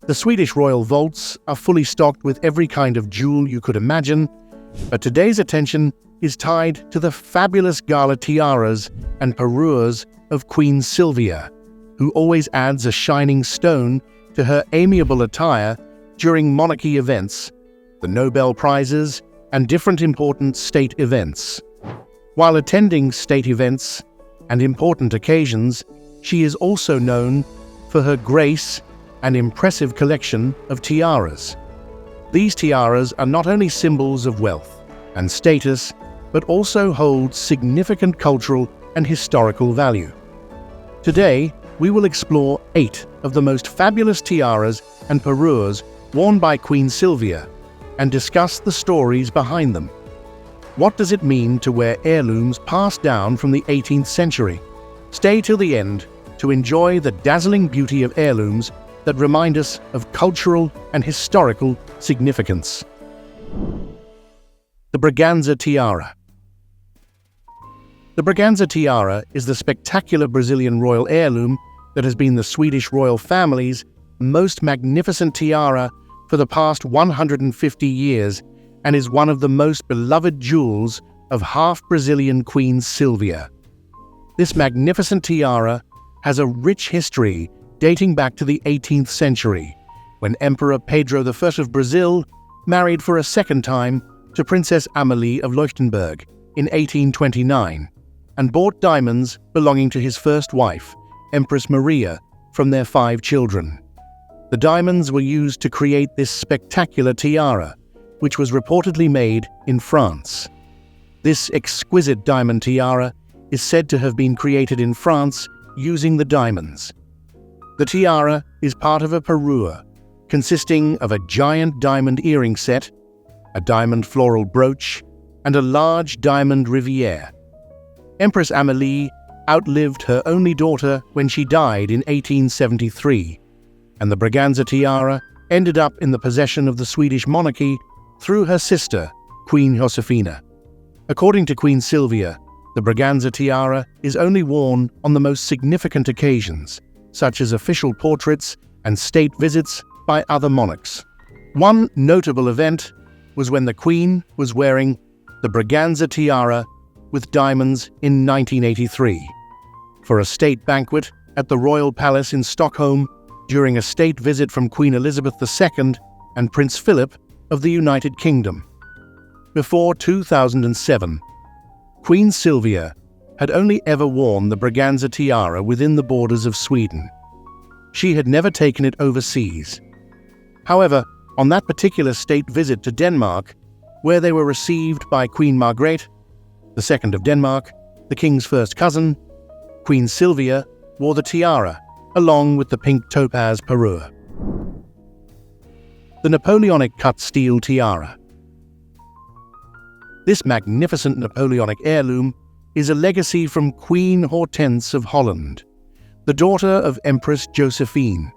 The Swedish royal vaults are fully stocked with every kind of jewel you could imagine, but today's attention is tied to the fabulous gala tiaras and parures of Queen Silvia, who always adds a shining stone to her amiable attire during monarchy events, the Nobel Prizes, and different important state events. While attending state events and important occasions, she is also known for her grace and impressive collection of tiaras. These tiaras are not only symbols of wealth and status, but also hold significant cultural and historical value. Today, we will explore 8 of the most fabulous tiaras and parures worn by Queen Silvia and discuss the stories behind them. What does it mean to wear heirlooms passed down from the 18th century? Stay till the end to enjoy the dazzling beauty of heirlooms that remind us of cultural and historical significance. The Briganza Tiara. The Briganza Tiara is the spectacular Brazilian royal heirloom that has been the Swedish royal family's most magnificent tiara for the past 150 years and is one of the most beloved jewels of half-Brazilian Queen Silvia. This magnificent tiara has a rich history dating back to the 18th century, when Emperor Pedro I of Brazil married for a second time to Princess Amalie of Leuchtenberg in 1829 and bought diamonds belonging to his first wife, Empress Maria, from their 5 children. The diamonds were used to create this spectacular tiara, which was reportedly made in France. This exquisite diamond tiara is said to have been created in France using the diamonds. The tiara is part of a parure, consisting of a giant diamond earring set, a diamond floral brooch, and a large diamond riviere. Empress Amalie outlived her only daughter when she died in 1873, and the Briganza tiara ended up in the possession of the Swedish monarchy through her sister, Queen Josefina. According to Queen Silvia, the Briganza tiara is only worn on the most significant occasions, such as official portraits and state visits by other monarchs. One notable event was when the Queen was wearing the Briganza tiara with diamonds in 1983 for a state banquet at the Royal Palace in Stockholm during a state visit from Queen Elizabeth II and Prince Philip of the United Kingdom. Before 2007, Queen Silvia had only ever worn the Briganza tiara within the borders of Sweden. She had never taken it overseas. However, on that particular state visit to Denmark, where they were received by Queen Margrethe, II of Denmark, the king's first cousin, Queen Silvia wore the tiara along with the pink topaz parure. The Napoleonic cut steel tiara. This magnificent Napoleonic heirloom is a legacy from Queen Hortense of Holland, the daughter of Empress Josephine.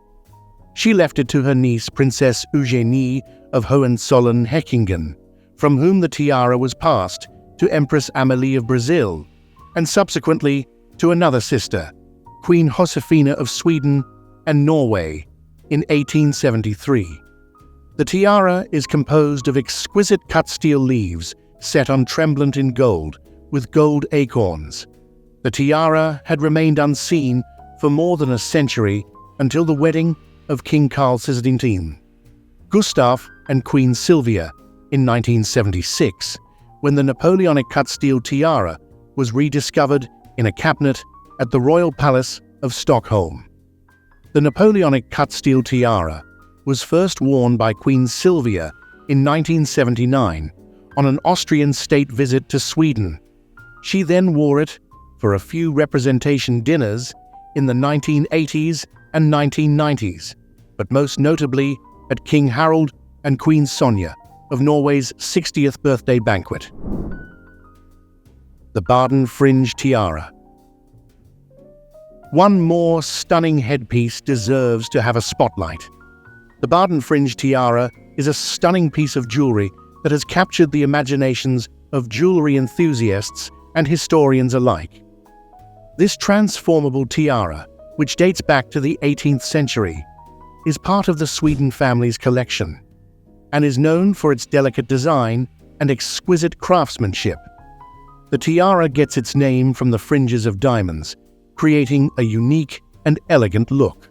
She left it to her niece Princess Eugenie of Hohenzollern-Hechingen, from whom the tiara was passed to Empress Amalie of Brazil, and subsequently to another sister, Queen Josefina of Sweden and Norway, in 1873. The tiara is composed of exquisite cut steel leaves set on tremblant in gold, with gold acorns. The tiara had remained unseen for more than a century until the wedding of King Carl XVI, Gustav and Queen Silvia in 1976, when the Napoleonic cut steel tiara was rediscovered in a cabinet at the Royal Palace of Stockholm. The Napoleonic cut steel tiara was first worn by Queen Silvia in 1979 on an Austrian state visit to Sweden. She then wore it for a few representation dinners in the 1980s and 1990s, but most notably at King Harald and Queen Sonja of Norway's 60th birthday banquet. The Bon Fringe Tiara. One more stunning headpiece deserves to have a spotlight. The Bon Fringe Tiara is a stunning piece of jewelry that has captured the imaginations of jewelry enthusiasts and historians alike. This transformable tiara, which dates back to the 18th century, is part of the Sweden family's collection and is known for its delicate design and exquisite craftsmanship. The tiara gets its name from the fringes of diamonds, creating a unique and elegant look.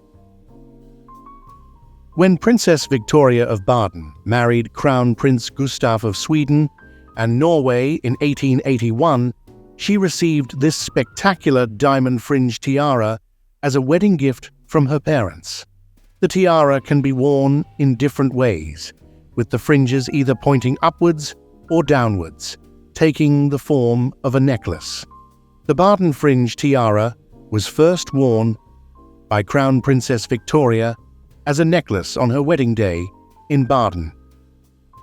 When Princess Victoria of Baden married Crown Prince Gustaf of Sweden and Norway in 1881, she received this spectacular diamond fringe tiara as a wedding gift from her parents. The tiara can be worn in different ways, with the fringes either pointing upwards or downwards, taking the form of a necklace. The Baden Fringe Tiara was first worn by Crown Princess Victoria as a necklace on her wedding day in Baden.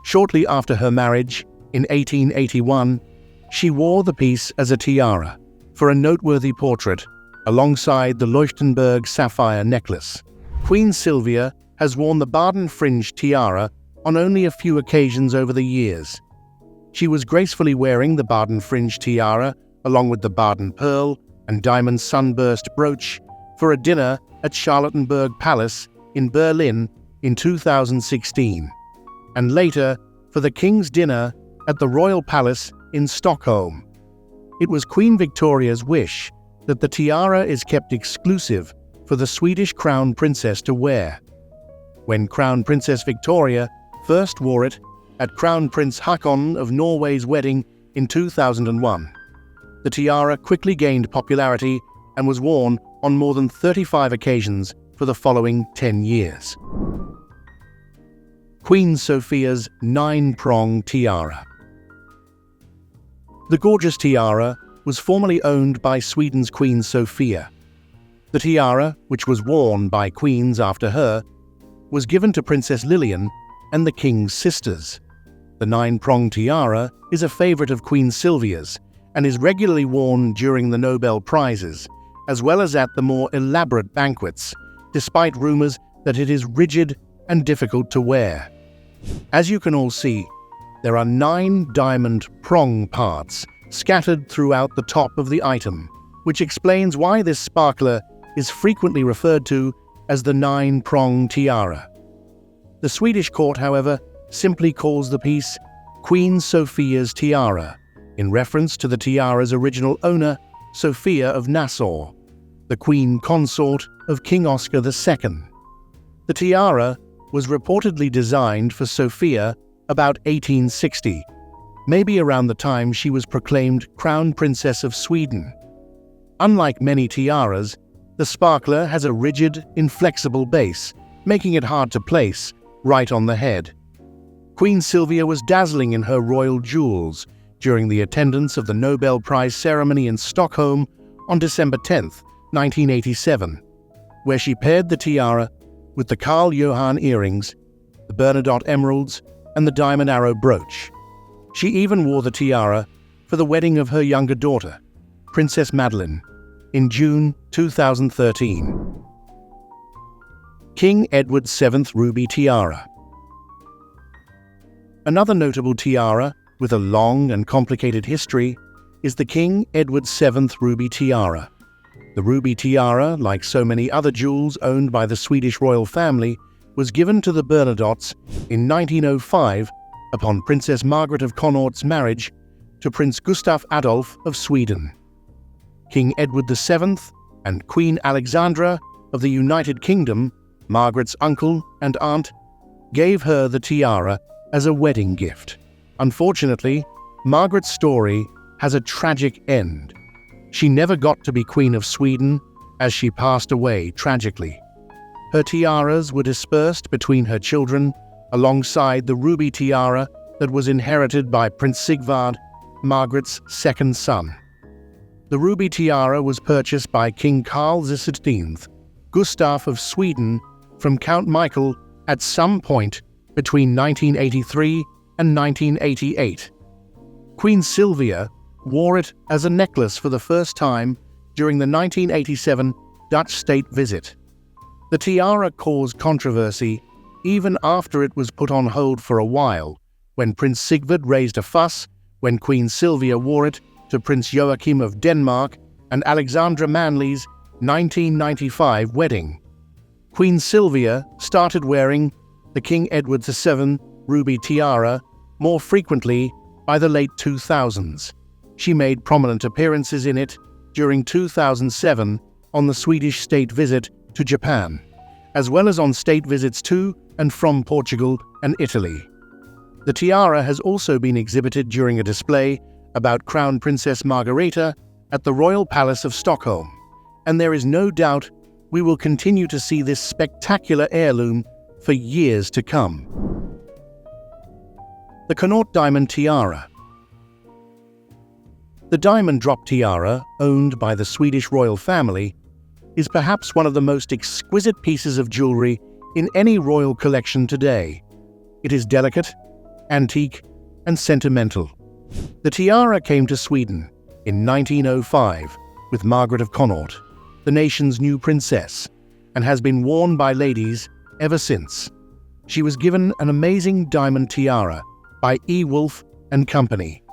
Shortly after her marriage, in 1881, she wore the piece as a tiara for a noteworthy portrait alongside the Leuchtenberg sapphire necklace. Queen Silvia has worn the Baden Fringe Tiara on only a few occasions over the years. She was gracefully wearing the Baden Fringe Tiara along with the Baden Pearl and Diamond Sunburst brooch for a dinner at Charlottenburg Palace in Berlin in 2016, and later for the King's dinner at the Royal Palace in Stockholm. It was Queen Victoria's wish that the tiara is kept exclusive for the Swedish Crown Princess to wear. When Crown Princess Victoria first wore it at Crown Prince Haakon of Norway's wedding in 2001. The tiara quickly gained popularity and was worn on more than 35 occasions for the following 10 years. Queen Sophia's 9-prong tiara. The gorgeous tiara was formerly owned by Sweden's Queen Sophia. The tiara, which was worn by queens after her, was given to Princess Lilian and the King's sisters. The 9-prong tiara is a favorite of Queen Silvia's and is regularly worn during the Nobel Prizes, as well as at the more elaborate banquets, despite rumors that it is rigid and difficult to wear. As you can all see, there are 9 diamond prong parts scattered throughout the top of the item, which explains why this sparkler is frequently referred to as the 9-prong tiara. The Swedish court, however, simply calls the piece Queen Sophia's tiara, in reference to the tiara's original owner, Sophia of Nassau, the queen consort of King Oscar II. The tiara was reportedly designed for Sophia about 1860, maybe around the time she was proclaimed Crown Princess of Sweden. Unlike many tiaras, the sparkler has a rigid, inflexible base, making it hard to place right on the head. Queen Silvia was dazzling in her royal jewels during the attendance of the Nobel Prize ceremony in Stockholm on December 10, 1987, where she paired the tiara with the Carl Johan earrings, the Bernadotte emeralds, and the diamond arrow brooch. She even wore the tiara for the wedding of her younger daughter, Princess Madeleine, in June 2013. King Edward VII Ruby Tiara. Another notable tiara with a long and complicated history is the King Edward VII Ruby Tiara. The ruby tiara, like so many other jewels owned by the Swedish royal family, was given to the Bernadottes in 1905 upon Princess Margaret of Connaught's marriage to Prince Gustaf Adolf of Sweden. King Edward VII and Queen Alexandra of the United Kingdom, Margaret's uncle and aunt, gave her the tiara as a wedding gift. Unfortunately, Margaret's story has a tragic end. She never got to be Queen of Sweden, as she passed away tragically. Her tiaras were dispersed between her children, alongside the ruby tiara that was inherited by Prince Sigvard, Margaret's second son. The ruby tiara was purchased by King Carl XVI, Gustaf of Sweden, from Count Michael at some point between 1983 and 1988. Queen Silvia wore it as a necklace for the first time during the 1987 Dutch state visit. The tiara caused controversy even after it was put on hold for a while, when Prince Sigvard raised a fuss when Queen Silvia wore it to Prince Joachim of Denmark and Alexandra Manly's 1995 wedding. Queen Silvia started wearing the King Edward VII ruby tiara more frequently by the late 2000s. She made prominent appearances in it during 2007 on the Swedish state visit to Japan, as well as on state visits to and from Portugal and Italy. The tiara has also been exhibited during a display about Crown Princess Margareta at the Royal Palace of Stockholm, and there is no doubt we will continue to see this spectacular heirloom for years to come. The Canor Diamond Tiara. The diamond drop tiara, owned by the Swedish royal family, is perhaps one of the most exquisite pieces of jewelry in any royal collection today. It is delicate, antique, and sentimental. The tiara came to Sweden in 1905 with Margaret of Connaught, the nation's new princess, and has been worn by ladies ever since. She was given an amazing diamond tiara by E. Wolf and Company,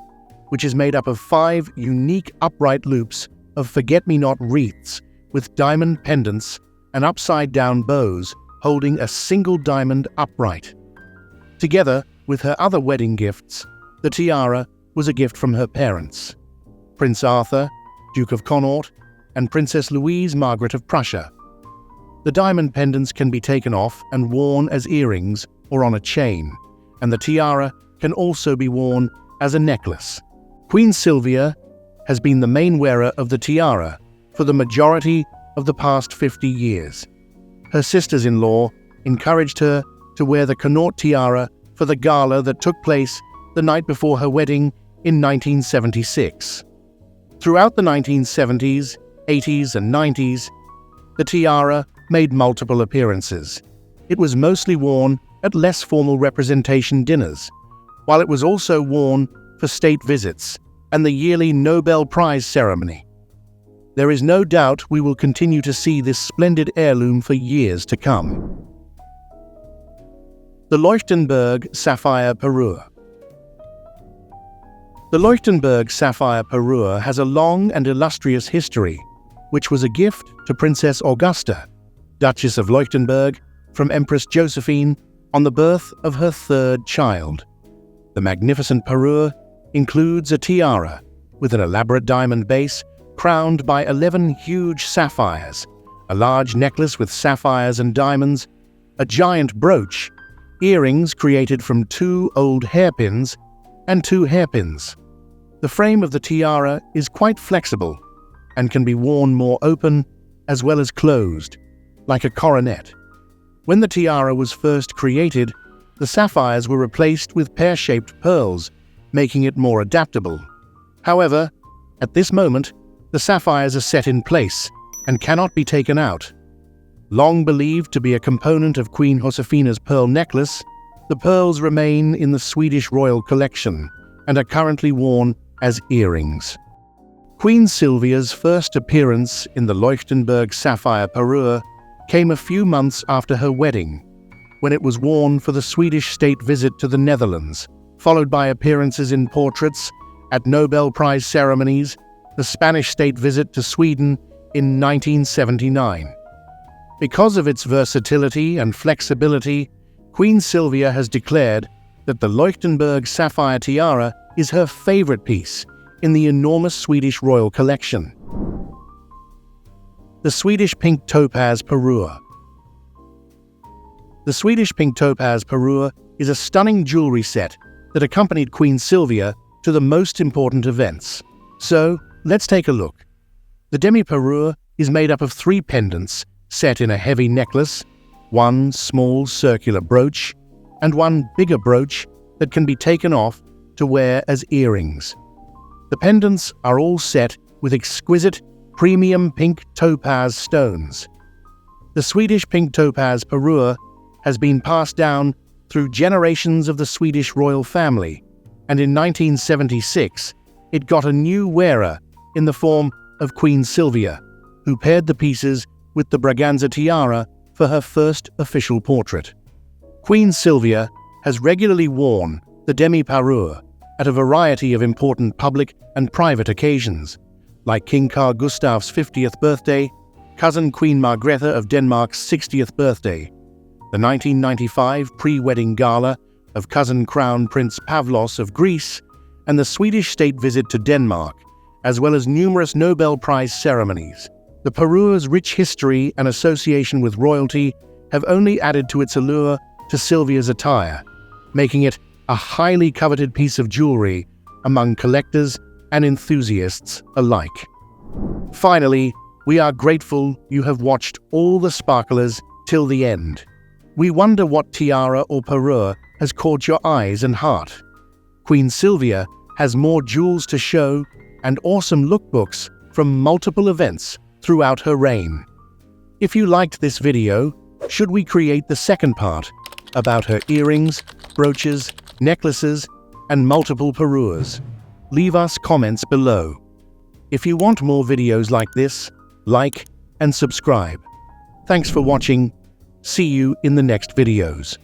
which is made up of 5 unique upright loops of forget-me-not wreaths with diamond pendants and upside-down bows holding a single diamond upright. Together with her other wedding gifts, the tiara was a gift from her parents, Prince Arthur, Duke of Connaught, and Princess Louise Margaret of Prussia. The diamond pendants can be taken off and worn as earrings or on a chain, and the tiara can also be worn as a necklace. Queen Silvia has been the main wearer of the tiara for the majority of the past 50 years. Her sisters-in-law encouraged her to wear the Canor tiara for the gala that took place the night before her wedding in 1976. Throughout the 1970s, 80s, and 90s, the tiara made multiple appearances. It was mostly worn at less formal representation dinners, while it was also worn for state visits and the yearly Nobel Prize ceremony. There is no doubt we will continue to see this splendid heirloom for years to come. The Leuchtenberg Sapphire Perua. The Leuchtenberg Sapphire Perua has a long and illustrious history, which was a gift to Princess Augusta, Duchess of Leuchtenberg, from Empress Josephine on the birth of her 3rd child. The magnificent parure includes a tiara with an elaborate diamond base crowned by 11 huge sapphires, a large necklace with sapphires and diamonds, a giant brooch, earrings created from 2 old hairpins, and 2 hairpins. The frame of the tiara is quite flexible and can be worn more open as well as closed, like a coronet. When the tiara was first created, the sapphires were replaced with pear-shaped pearls, making it more adaptable. However, at this moment, the sapphires are set in place and cannot be taken out. Long believed to be a component of Queen Josefina's pearl necklace, the pearls remain in the Swedish royal collection and are currently worn as earrings. Queen Silvia's first appearance in the Leuchtenberg Sapphire Perua came a few months after her wedding, when it was worn for the Swedish state visit to the Netherlands, followed by appearances in portraits at Nobel Prize ceremonies, the Spanish state visit to Sweden in 1979. Because of its versatility and flexibility, Queen Silvia has declared that the Leuchtenberg Sapphire Tiara is her favorite piece in the enormous Swedish royal collection. The Swedish Pink Topaz Perua. The Swedish Pink Topaz Perua is a stunning jewelry set that accompanied Queen Silvia to the most important events. So, let's take a look. The demi-perua is made up of 3 pendants set in a heavy necklace, 1 small circular brooch, and 1 bigger brooch that can be taken off to wear as earrings. The pendants are all set with exquisite premium pink topaz stones. The Swedish Pink Topaz Perua has been passed down through generations of the Swedish royal family, and in 1976 it got a new wearer in the form of Queen Silvia, who paired the pieces with the Briganza Tiara for her first official portrait. Queen Silvia has regularly worn the demi-perua at a variety of important public and private occasions, like King Carl Gustaf's 50th birthday, cousin Queen Margrethe of Denmark's 60th birthday, the 1995 pre-wedding gala of cousin Crown Prince Pavlos of Greece, and the Swedish state visit to Denmark, as well as numerous Nobel Prize ceremonies. The Perua's rich history and association with royalty have only added to its allure to Silvia's attire, making it a highly coveted piece of jewelry among collectors and enthusiasts alike. Finally, we are grateful you have watched all the sparklers till the end. We wonder what tiara or parure has caught your eyes and heart. Queen Silvia has more jewels to show and awesome lookbooks from multiple events throughout her reign. If you liked this video, should we create the second part about her earrings, brooches, necklaces, and multiple parures? Leave us comments below. If you want more videos like this, like and subscribe. Thanks for watching. See you in the next videos.